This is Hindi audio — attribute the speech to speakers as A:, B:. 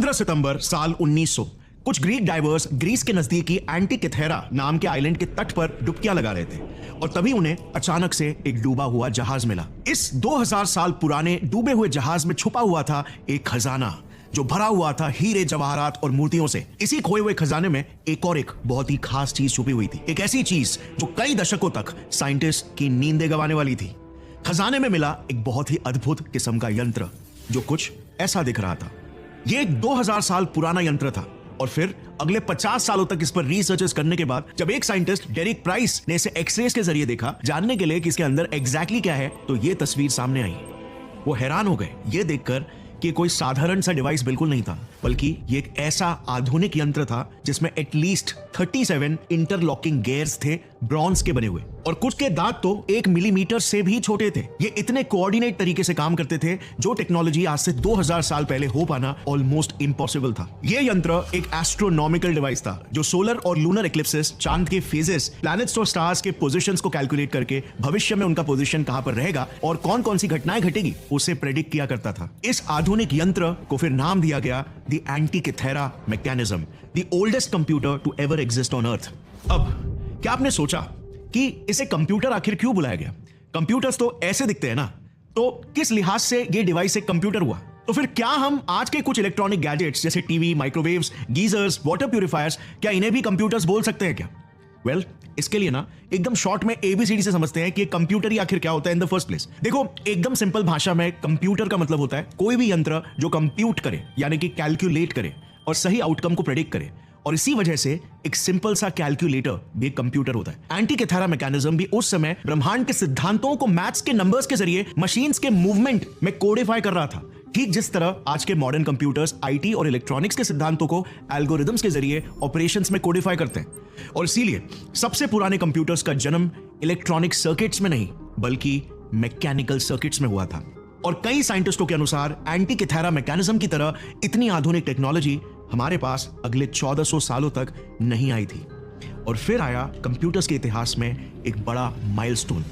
A: 15 सितंबर साल 1900 कुछ ग्रीक डाइवर्स ग्रीस के नजदीकी एंटिकेथेरा नाम के आइलैंड के तट पर डुबकियां लगा रहे थे और तभी उन्हें अचानक से एक डूबा हुआ जहाज मिला। इस 2000 साल पुराने डूबे हुए जहाज में छुपा हुआ था एक खजाना जो भरा हुआ था हीरे जवाहरात और मूर्तियों से। इसी खोए हुए खजाने में एक बहुत ही खास चीज छुपी हुई थी, एक ऐसी चीज जो कई दशकों तक साइंटिस्ट की नींदें गंवाने वाली थी। खजाने में मिला एक बहुत ही अद्भुत किस्म का यंत्र जो कुछ ऐसा दिख रहा था। यह एक 2000 साल पुराना यंत्र था और फिर अगले 50 सालों तक इस पर रिसर्चेस करने के बाद जब एक साइंटिस्ट डेरिक प्राइस ने इसे एक्सरेज के जरिए देखा जानने के लिए कि इसके अंदर एग्जैक्टली क्या है, तो यह तस्वीर सामने आई। वो हैरान हो गए ये देखकर कि कोई साधारण सा डिवाइस बिल्कुल नहीं था, बल्कि ये एक ऐसा आधुनिक यंत्र था जिसमें एटलीस्ट 37 इंटरलॉकिंग गियर्स थे, ब्रॉन्ज के बने हुए, और कुछ के दांत तो 1 मिलीमीटर से भी छोटे थे। ये इतने कोऑर्डिनेट तरीके से काम करते थे जो टेक्नोलॉजी आज से 2000 साल पहले हो पाना ऑलमोस्ट इम्पॉसिबल था। ये यंत्र एक एस्ट्रोनॉमिकल डिवाइस था जो सोलर और लूनर इक्लिप्सेस, चांद के फेजेस, प्लैनेट्स और स्टार्स के पोजीशंस को कैलकुलेट करके भविष्य में उनका पोजीशन कहां पर रहेगा और कौन कौन सी घटनाएं घटेगी उसे प्रेडिक्ट किया करता था। इस आधुनिक यंत्र को फिर नाम दिया गया the Antikythera mechanism, the oldest computer to ever exist on earth. अब क्या आपने सोचा कि इसे कंप्यूटर आखिर क्यों बुलाया गया? कंप्यूटर्स तो ऐसे दिखते हैं ना, तो किस लिहाज से ये डिवाइस एक कंप्यूटर हुआ? तो फिर क्या हम आज के कुछ इलेक्ट्रॉनिक गैजेट्स जैसे TV, microwaves, geysers, water purifiers, क्या इन्हें भी कंप्यूटर्स बोल सकते हैं क्या? वेल, इसके लिए ना एकदम शॉर्ट में ABCD से समझते हैं कि कंप्यूटर ही आखिर क्या होता है इन द फर्स्ट प्लेस। देखो, एकदम सिंपल भाषा में कंप्यूटर का मतलब होता है कोई भी यंत्र जो कंप्यूट करे, यानी कि कैलकुलेट करे और सही आउटकम को प्रेडिक्ट करे, और इसी वजह से एक सिंपल सा कैलकुलेटर भी एक कंप्यूटर होता है। एंटिकेथेरा मैकेनिज्म भी उस समय ब्रह्मांड के सिद्धांतों को मैथ्स के नंबर्स के जरिए मशीन्स के मूवमेंट में कोडिफाई कर रहा था, ठीक जिस तरह आज के मॉडर्न कंप्यूटर्स IT और इलेक्ट्रॉनिक्स के सिद्धांतों को एल्गोरिदम्स के जरिए ऑपरेशंस में कोडिफाई करते हैं। और इसीलिए सबसे पुराने कंप्यूटर्स का जन्म इलेक्ट्रॉनिक सर्किट्स में नहीं बल्कि मैकेनिकल सर्किट्स में हुआ था। और कई साइंटिस्टों के अनुसार एंटिकेथेरा मैकेनिज्म की तरह इतनी आधुनिक टेक्नोलॉजी हमारे पास अगले 1400 सालों तक नहीं आई थी। और फिर आया कंप्यूटर्स के इतिहास में एक बड़ा माइलस्टोन।